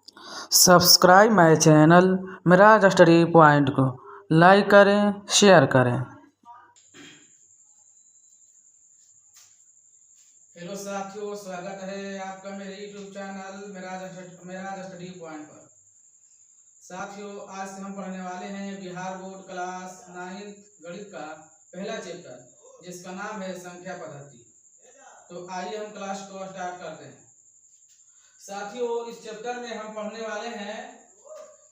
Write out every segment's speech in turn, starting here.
Subscribe my channel Miraj study point को like करें, share करें। हेलो साथियों, स्वागत है आपका मेरे YouTube channel Miraj study point पर। साथियों, आज से हम पढ़ने वाले हैं बिहार बोर्ड क्लास 9th गणित का पहला चैप्टर, जिसका नाम है संख्या पद्धति। तो आइए हम क्लास को स्टार्ट करते हैं। साथियों, इस चैप्टर में हम पढ़ने वाले हैं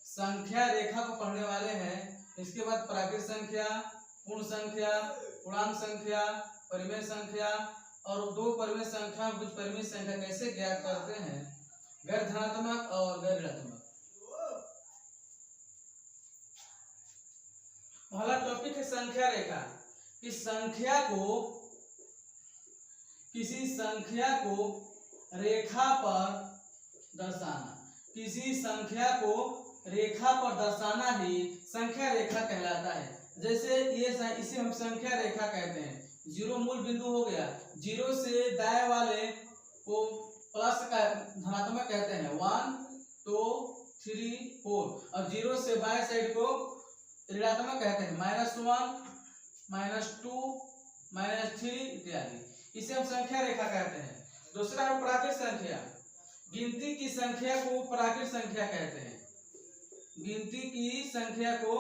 संख्या रेखा को पढ़ने वाले हैं। इसके बाद प्राकृत संख्या, पूर्ण संख्या, पूर्णांक संख्या, परिमेय संख्या और दो परिमेय संख्या कुछ परिमेय संख्या कैसे ज्ञात करते हैं, गैर धनात्मक और गैर ऋणात्मक। पहला टॉपिक है संख्या रेखा। किसी संख्या को रेखा पर दर्शाना, किसी संख्या को रेखा पर दर्शाना ही संख्या रेखा कहलाता है। जैसे इसे हम संख्या रेखा कहते हैं। जीरो मूल बिंदु हो गया, जीरो से दाएं वाले को प्लस का धनात्मक कहते हैं, 1 2 3 4, और जीरो से बाएं साइड को ऋणात्मक कहते हैं, -1 -2 -3 इत्यादि। इसे हम संख्या रेखा कहते हैं। दूसरा है प्राकृत संख्या। गिनती की संख्या को प्राकृत संख्या कहते हैं। गिनती की संख्या को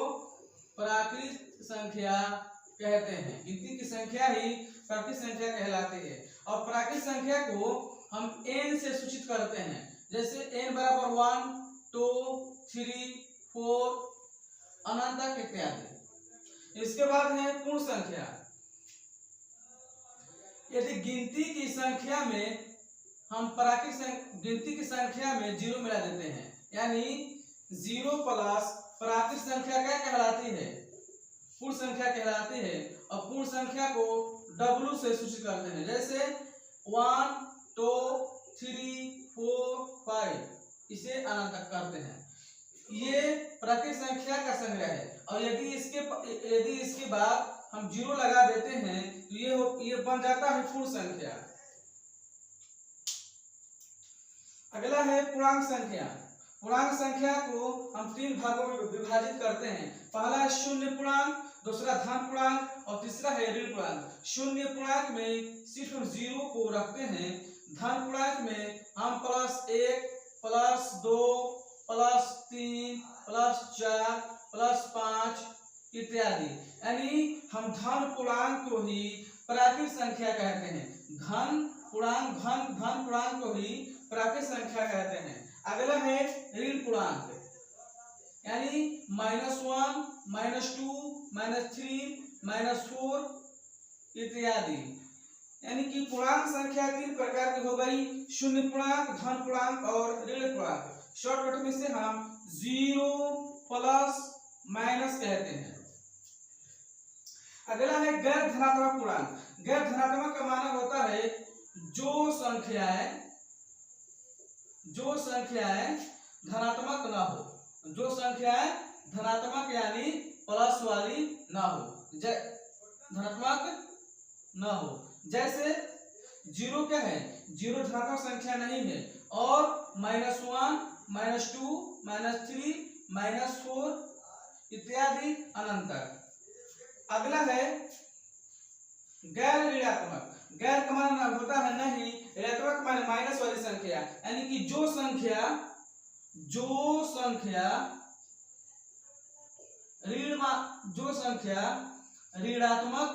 प्राकृत संख्या कहते हैं। गिनती की संख्या ही प्राकृत संख्या कहलाती है। और प्राकृत संख्या को हम n से सूचित करते हैं। जैसे n बराबर 1 2 3 4 अनंत तक इत्यादि। इसके बाद है पूर्ण संख्या। यदि गिनती की संख्या में हम गिनती की संख्या में जीरो मिला देते हैं, यानी 0 प्लस प्राकृत संख्या क्या कहलाती है, पूर्ण संख्या कहलाती है। और पूर्ण संख्या को W से सूचित करते हैं। जैसे 1 2 3 4 5 इसे अनंत तक करते हैं। ये प्राकृत संख्या का संग्रह है। और यदि इसके बाद हम जीरो लगा देते हैं तो ये बन जाता है पूर्ण संख्या। अगला है पूर्णांक संख्या। पूर्णांक संख्या को हम 3 भागों में विभाजित करते हैं। पहला है शून्य पूर्णांक, दूसरा धन पूर्णांक और तीसरा है ऋण पूर्णांक। शून्य पूर्णांक में सिर्फ हम जीरो को रखते हैं। धन पूर्णांक में हम +1 +2 +3 +4 +5 इत्यादि, यानी हम धन पूर्णांक को ही प्राकृत संख्या कहते हैं। धन पूर्णांक को ही प्राकृत संख्या कहते हैं। अगला है ऋण पूर्णांक, यानी -1 -2 -3 -4 इत्यादि। यानी कि पूर्णांक संख्या 3 प्रकार की हो गई, शून्य पूर्णांक, धन पूर्णांक और ऋण पूर्णांक। शॉर्टकट में से हम 0 प्लस माइनस कहते हैं। अगला है गैर धनात्मक पूर्णांक। गैर धनात्मक का माना होता है जो संख्याएं धनात्मक ना हो, जो संख्याएं धनात्मक यानी प्लस वाली ना हो, धनात्मक ना हो। जैसे जीरो क्या है, जीरो धनात्मक संख्या नहीं है। और -1 -2 -3 -4 इत्यादि अनंत तक। अगला है गैर ऋणात्मक। गैर का माना होता है नहीं, ऋणात्मक माने माइनस वाली संख्या, यानी कि जो संख्या ऋणात्मक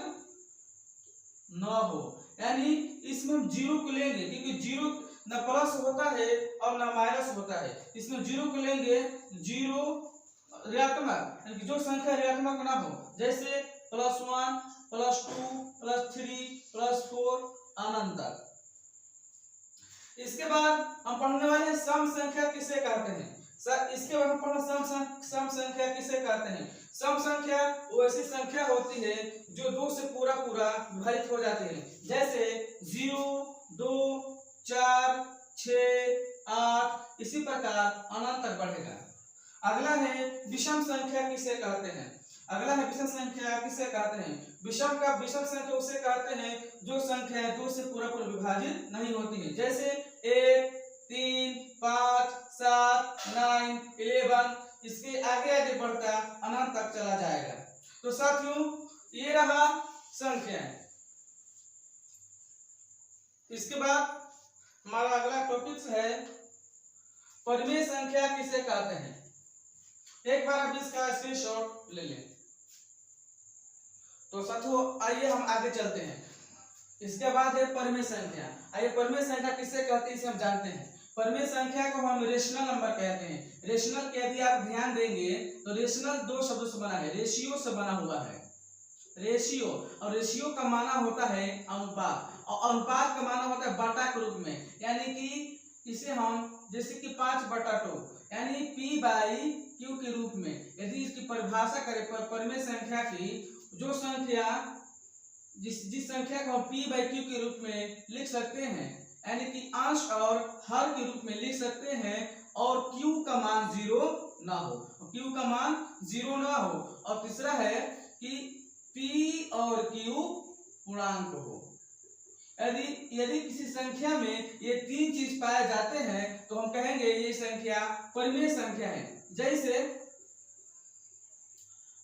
न हो, यानी इसमें हम जीरो को लेंगे, क्योंकि जीरो न प्लस होता है और न माइनस होता है। इसमें जीरो को लेंगे, जीरो ऋणात्मक, यानी कि जो संख्या ऋणात्मक ना हो। जैसे +1 +2 +3 +4 अनंत तक। इसके बाद हम पढ़ने वाले हैं सम संख्या किसे कहते हैं। इसके बाद हम पढ़ना सम संख्या किसे कहते हैं। सम संख्या वो ऐसी संख्या होती है जो 2 से पूरा विभाजित हो जाती है। जैसे 0 2 4 6 8 इसी प्रकार अनंत तक बढ़ेगा। अगला है विषम संख्या किसे कहते हैं। विषम संख्या उसे कहते हैं जो संख्या 2 से पूरा विभाजित नहीं होती है। जैसे 1 3 5, 7, 9, 11, इसके आगे आगे बढ़ता अनंत तक चला जाएगा। तो साथियों ये रहा संख्याएं। इसके बाद हमारा अगला टॉपिक है परिमेय संख्या किसे कहते हैं। एक बार आप इसका स्क्रीनशॉट ले लें। तो साथियों आइए हम आगे चलते हैं। इसके बाद है परिमेय संख्या। आइए परिमेय संख्या किसे कहते हैं इसे हम जानते हैं। परिमेय संख्या को हम रेशनल नंबर कहते हैं। रेशनल के यदि आप ध्यान देंगे तो रेशनल दो शब्दों से बना है, रेशियो से बना हुआ है। रेशियो, और रेशियो का माना होता है अनुपात, और अनुपात का माना होता है बटा के रूप में। यानी कि इसे हम जैसे कि 5/2 यानी P/Q के रूप में यदि इसकी परिभाषा करें परिमेय संख्या की, जो संख्या जिस संख्या को हम P/Q के रूप में लिख सकते हैं, यानी कि अंश और हर के रूप में लिख सकते हैं, और Q का मान 0 ना हो, Q का मान 0 ना हो। और तीसरा है कि P और Q पूर्णांक हो। यदि किसी संख्या में ये तीन चीज पाए जाते हैं तो हम कहेंगे ये संख्या परिमेय संख्या है। जैसे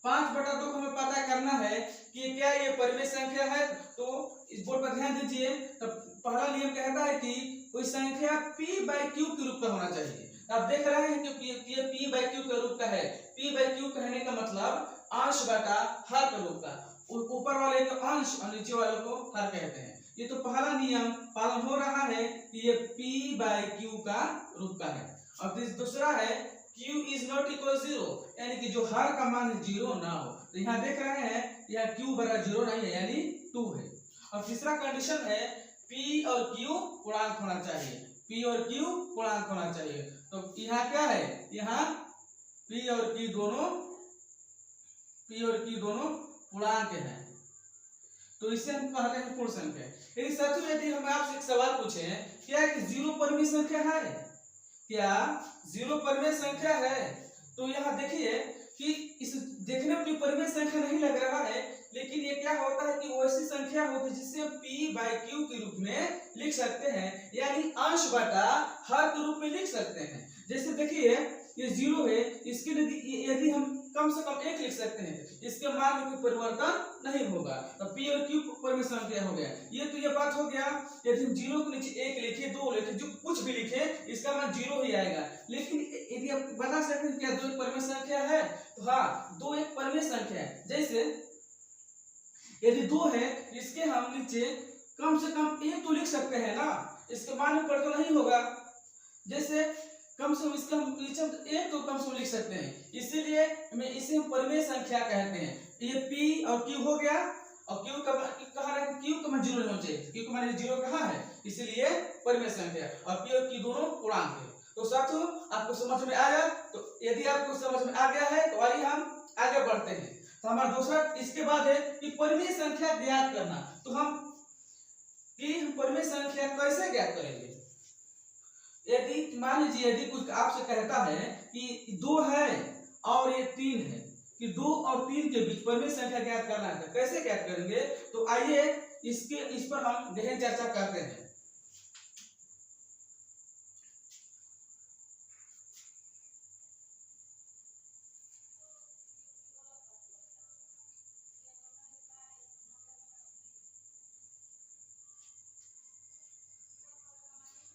5/2 को हमें पता करना है कि क्या ये परिमेय संख्या है, तो इस बोर्ड पर ध्यान दीजिए। तो पहला नियम कहता है कि कोई संख्या P/Q के रूप का होना चाहिए। आप देख रहे हैं कि ये P/Q के रूप का है। P/Q कहने का मतलब अंश बटा हर के रूप का। ऊपर वाले को अंश और नीचे वाले को हर कहते हैं। ये तो पहला नियम पालन हो रहा है कि ये P/Q का रूप का है। और दूसरा है Q इज नॉट इक्वल 0, यानी कि जो हर का मान 0 ना हो। तो यहाँ देख रहे हैं यह Q बराबर 0 नहीं है, यानी 2 है। और तीसरा कंडीशन है P और Q पूर्णांक होना चाहिए। P और Q पूर्णांक होना चाहिए। तो यहाँ क्या है, यहाँ P और Q दोनों पूर्णांक हैं। तो इसे हम कहते हैं पूर्ण संख्या। यदि साथियों यदि हम आपसे एक सवाल पूछे क्या कि 0 परिमेय संख्या है, क्या 0 परिमेय संख्या है, तो यहाँ देखिए कि इस देखने में परिमेय संख्या नहीं लग रहा है, लेकिन ये क्या होता है कि वैसी संख्या होती है जिसे P/Q के रूप में लिख सकते हैं, यानी अंश बटा हर के रूप में लिख सकते हैं। जैसे देखिए ये 0 है, इसके यदि हम कम से कम 1 लिख सकते हैं, इसके मान में कोई परिवर्तन नहीं होगा। तो P और Q परिमेय संख्या हो गया। ये बात हो गया। यदि हम 0 के नीचे 1 लिखे, 2 लिखे, जो कुछ भी लिखे, इसका मान 0 ही आएगा। लेकिन यदि आप बता सकते हैं क्या 2 एक परिमेय संख्या है, तो हाँ 2 एक परिमेय संख्या है। जैसे यदि 2 है, इसके हम नीचे कम से कम 1 तो लिख सकते हैं ना, इसके मान में परिवर्तन नहीं होगा। जैसे कम से कम इसका हम नीचे 1 तो कम से कम लिख सकते हैं, इसीलिए इसे हम परिमेय संख्या कहते हैं। ये P और Q हो गया, और Q का कहा है कि Q का मान 0 होना चाहिए, Q का मान 0 कहाँ है, इसीलिए परिमेय संख्या। और P और Q दोनों पूर्णांक है। तो साथियों आपको समझ में आया। तो यदि आपको समझ में आ गया है तो आइए हम आगे बढ़ते हैं। तो हमारा दूसरा इसके बाद है कि परिमेय संख्या ज्ञात करना। तो हम परिमेय संख्या कैसे ज्ञात करेंगे। यदि मान लीजिए यदि कुछ आपसे कहता है कि 2 है और ये 3 है, कि 2 और 3 के बीच परिमेय संख्या ज्ञात करना है, तो कैसे ज्ञात करेंगे। तो आइए इस पर हम गहन चर्चा करते हैं।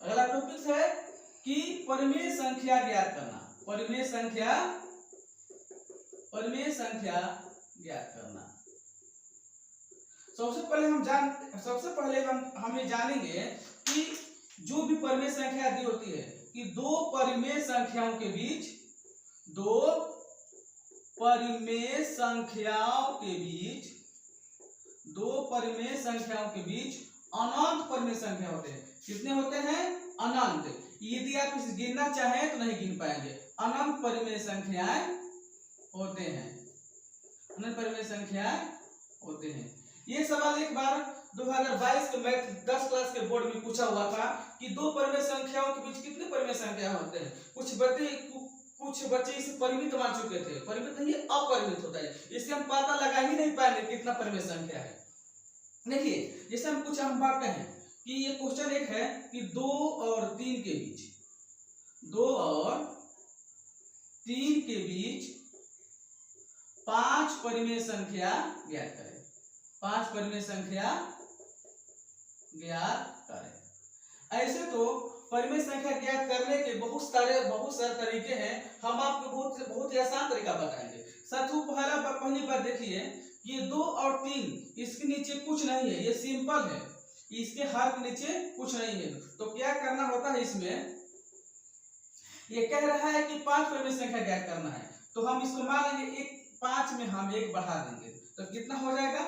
अगला टॉपिक है कि परिमेय संख्या ज्ञात करना। परिमेय संख्या ज्ञात करना। सबसे पहले हम ये जानेंगे कि जो भी परिमेय संख्या दी होती है कि दो परिमेय संख्याओं के बीच अनंत परिमेय संख्या होते हैं। कितने होते हैं, अनंत। यदि आप इसे गिनना चाहें तो नहीं गिन पाएंगे। अनंत परिमेय संख्याएं होते हैं, अनंत परिमेय संख्याएं होते हैं। ये सवाल एक बार 2022 के मैथ 10 क्लास के बोर्ड में पूछा हुआ था कि दो परिमेय संख्याओं के बीच कितने परिमेय संख्या होते हैं। कुछ बच्चे इसे परिमित मान चुके थे। परिमित नहीं, अपरिमित होता है। इससे हम पता लगा ही नहीं पाएंगे कितना परिमेय संख्या है। देखिए जैसे हम बात कहें कि ये क्वेश्चन एक है कि 2 और 3 के बीच 2 और 3 के बीच 5 परिमेय संख्या ज्ञात करें। 5 परिमेय संख्या ज्ञात करें। ऐसे तो परिमेय संख्या ज्ञात करने के बहुत सारे तरीके हैं। हम आपको बहुत ही आसान तरीका बताएंगे। साथियों पहली बार देखिए, ये 2 और 3 इसके नीचे कुछ नहीं है, ये सिंपल है, इसके हर के नीचे कुछ नहीं है। तो क्या करना होता है, इसमें ये कह रहा है कि 5 परिमेय संख्या ज्ञात करना है, तो हम इसको मान लेंगे 5 में हम 1 बढ़ा देंगे तो कितना हो जाएगा,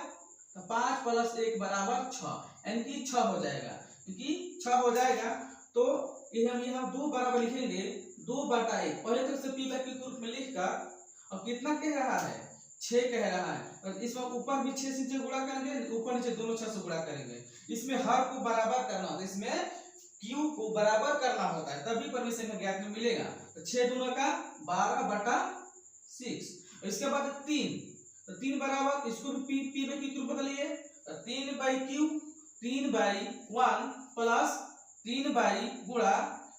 तो 5 + 1 = 6, यानी कि 6 हो जाएगा। क्योंकि 6 हो जाएगा तो ये हम यहाँ 2 बराबर लिखेंगे 2/1, पहले तो इसे p के रूप में लिखकर, और कितना कह रहा है, 6 कह रहा है, और इसमें ऊपर भी 6 से गुणा करेंगे, ऊपर नीचे दोनों 6 से गुणा करेंगे। इसमें हर को बराबर करना होता है, इसमें q को बराबर करना होता है, तभी परिमेय संख्या ज्ञात में मिलेगा। तो 6 दूना का 12/6, और इसके बाद 3, तो 3 बराबर, इसको भी p के रूप में बदलिए, तो 3/q 3/1 प्लस 3 गुणा,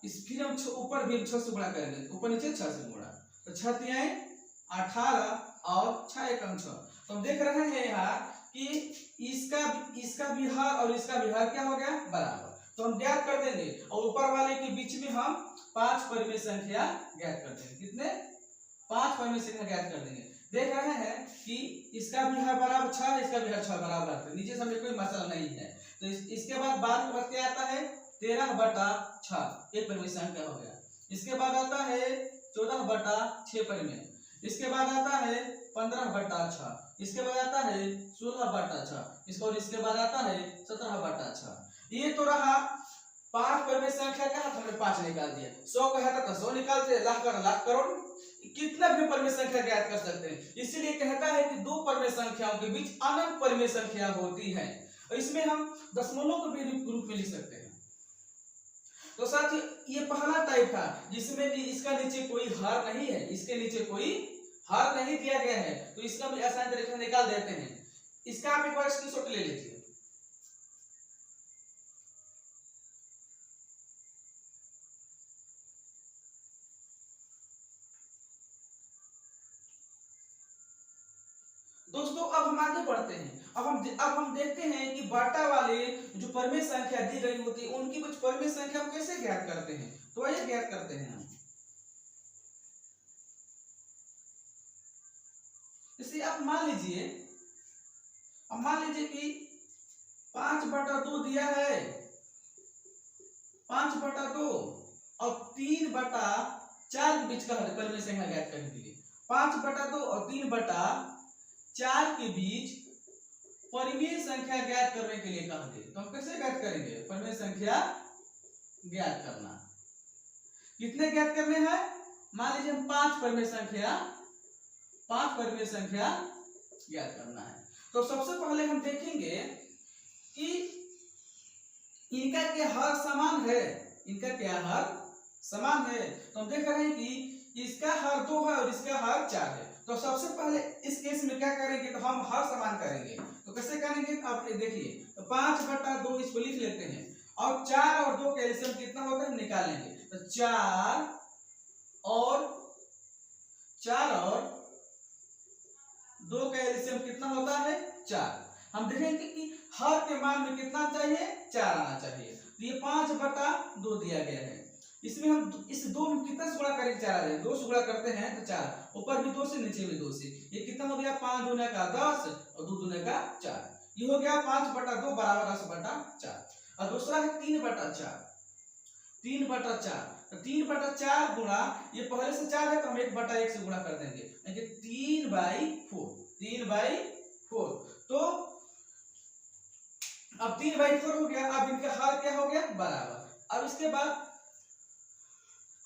इस फिर हम ऊपर भी 6 से गुणा करेंगे, ऊपर नीचे 6 से गुणा, तो 6 तिहाई 18 और 6 एकम 6। तो हम देख रहे हैं यहाँ कि इसका भी हर और इसका भी हर क्या हो गया, बराबर। तो हम ज्ञात कर देंगे, और ऊपर वाले के बीच में हम 5 परिमेय संख्या ज्ञात कर देंगे। कितने, 5 परिमेय संख्या ज्ञात कर देंगे। देख रहे हैं कि इसका भी हर बराबर 6, इसका भी हर 6 बराबर है, नीचे से कोई मसला नहीं है। तो इसके बाद के बाद क्या आता है, 13/6 एक परिमेय संख्या हो गया। इसके बाद आता है 14/6 परिमेय, इसके बाद आता है 15/6, इसके बाद आता है 16/6, और इसके बाद आता है 17/6। ये तो रहा 5 परिमेय संख्या का, हमने 5 निकाल दिया। 100 का है तो 100 निकालते, लाख का लाख, करोड़, कितना भी परिमेय संख्या ज्ञात कर सकते हैं। इसीलिए कहता है कि 2 परिमेय संख्याओं के बीच अनंत परिमेय संख्या होती है, और इसमें हम दशमलव को भी रूप में लिख सकते हैं। तो साथियों, ये पहला टाइप था जिसमें इसका नीचे कोई हर नहीं है, इसके नीचे कोई हर नहीं दिया गया है, तो इसका भी आसान तरीके से निकाल देते हैं। इसका आप एक बार स्क्रीनशॉट ले लीजिए। दोस्तों, अब हम आगे बढ़ते हैं। अब हम देखते हैं कि बाटा वाले जो परिमेय संख्या दी गई होती है, उनकी कुछ परिमेय संख्या हम कैसे ज्ञात करते हैं। तो आइए ज्ञात करते हैं हम। जैसे आप मान लीजिए कि 5/2 दिया है, 5/2 और 3/4 के बीच का परिमेय संख्या ज्ञात करने के लिए 5/2 और 3/4 के बीच परिमेय संख्या ज्ञात करने के लिए कहा गया। तो हम कैसे ज्ञात करेंगे, परिमेय संख्या ज्ञात करना, कितने ज्ञात करने हैं, मान लीजिए हम 5 परिमेय संख्या ज्ञात करना है। तो सबसे पहले हम देखेंगे कि इनका क्या हर समान है, इनका क्या हर समान है। तो हम देख रहे हैं कि इसका हर 2 है और इसका हर 4 है। तो सबसे पहले इस केस में क्या करेंगे, तो हम हर समान करेंगे। तो कैसे करेंगे, आप देखिए, तो 5/2 इसको लिख लेते हैं, और 4 और 2 का एलसीएम कितना होता है निकालेंगे। तो 4 और 2 का एलसीएम कितना होता है, 4। हम देखेंगे कि हर के मान में कितना चाहिए, 4 आना चाहिए। तो ये 5/2 दिया गया है, इसमें हम इस 2 में कितना से गुणा करेंगे, 4 आ जाए, 2 से गुणा करते हैं तो 4, ऊपर भी 2 से नीचे भी 2 से, ये कितना हो गया, 5 दूने का 10 और 2 दूने का 4, ये हो गया 5/2 बराबर 10/4। और दूसरा है 3/4, 3/4 गुणा, ये पहले से 4 है तो हम 1/1 से गुणा कर देंगे, यानी 3/4। तो अब 3/4 हो गया। अब इनका हर क्या हो गया, बराबर। अब इसके बाद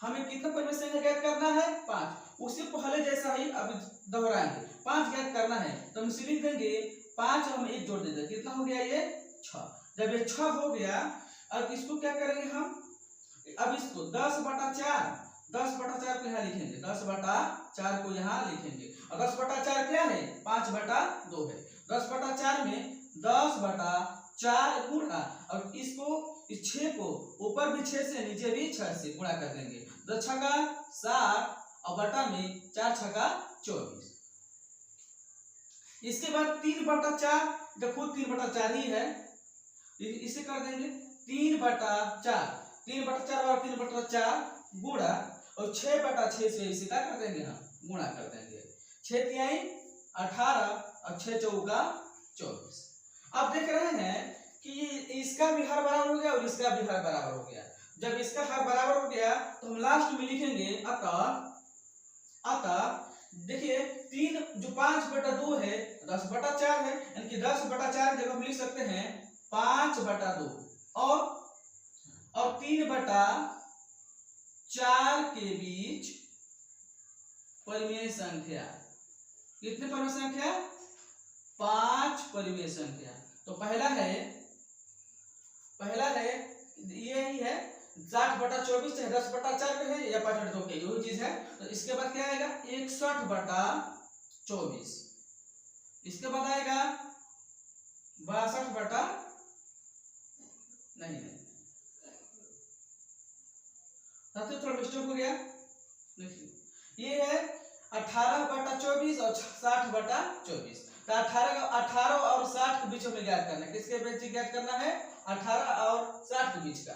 हमें कितना परिमेय संख्या ज्ञात करना है, 5। उससे पहले जैसा ही अब दोहराएंगे, 5 ज्ञात करना है तो हम लिख देंगे 5, हम 1 जोड़ देंगे, कितना हो गया, ये 6। जब ये 6 हो गया, अब इसको क्या करेंगे हम, अब इसको 10/4 को यहाँ लिखेंगे, 10/4 को यहाँ लिखेंगे, और 10/4 क्या है, 5/2 है। 10/4 में 10/4 गुणा, और इसको इस 6 को ऊपर भी 6 से नीचे भी 6 से गुणा कर देंगे। 10 छक्का 60 और बटा में 4 छक्का 24। इसके बाद 3/4, तो खुद 3/4 ही है, इसे कर देंगे 3/4। 3/4 और 3/4 गुणा और 6/6 से इसे क्या कर देंगे हम गुणा कर देंगे। 6 तिहाई 18 और 6 चौका 24। अब देख रहे हैं कि इसका भी हर बराबर हो गया और इसका भी हर बराबर हो गया। जब इसका हर बराबर हो गया तो हम लास्ट में लिखेंगे अतः देखिए 3 जो 5/2 है 10/4 है, यानी कि 10/4 की जगह हम लिख सकते हैं 5/2 और 3/4 के बीच परिमेय संख्या। कितने परिमेय संख्या? 5 परिमेय संख्या। तो पहला है ये ही है 60/24 चाहे 10/4 पे है या 5/2 पे, यही चीज है। तो इसके बाद क्या आएगा 61/24। इसके बाद आएगा 62 नहीं थोड़ा मिस्टेक हो गया। ये है 18/24 और 60/24। तो 18 और 60 के बीच में ज्ञात करना है। किसके बीच ज्ञात करना है? 18 और 60 के बीच का।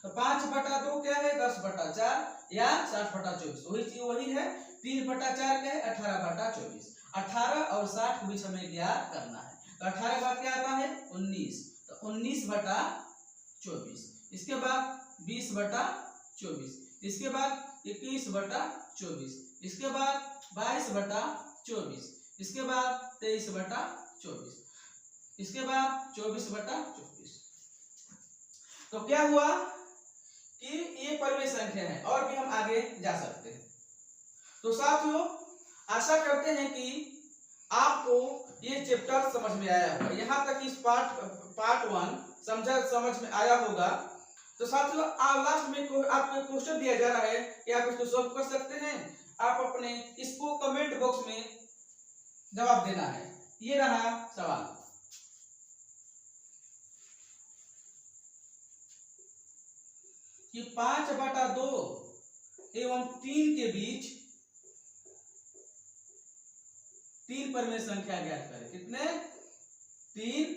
तो 5/2 क्या है? 10/4 या 60/24 वही है। 3/4 क्या है? 18/24। 18 और 60 के बीच हमें ज्ञात करना है। तो 18 बाद क्या आता है? 19। तो 19/24। इसके बाद 20/24। इसके बाद 21/24। इसके बाद 22/24। इसके बाद 23/24। इसके बाद 24/24। तो क्या हुआ कि ये परिमेय संख्या है और भी हम आगे जा सकते हैं। तो साथियों आशा करते हैं कि आपको ये चैप्टर समझ में आया होगा। यहाँ तक इस पार्ट 1 समझ में आया होगा। तो साथियों लास्ट में आपको क्वेश्चन दिया जा रहा है कि आप इसको सॉल्व कर सकते हैं। आप अपने इसको कमेंट बॉक्स में जवाब देना है। ये रहा सवाल। कि 5/2 एवं 3 के बीच 3 परिमेय संख्या ज्ञात करें। कितने? 3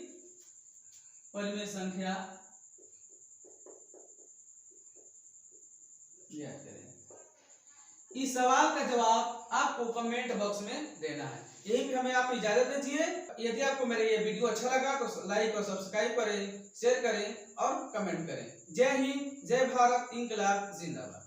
परिमेय संख्या ज्ञात करें। इस सवाल का जवाब आपको कमेंट बॉक्स में देना है। यही भी हमें आप इजाजत दीजिए। यदि आपको मेरा ये वीडियो अच्छा लगा तो लाइक और सब्सक्राइब करें, शेयर करें और कमेंट करें। जय हिंद, जय भारत, इंकलाब जिंदाबाद।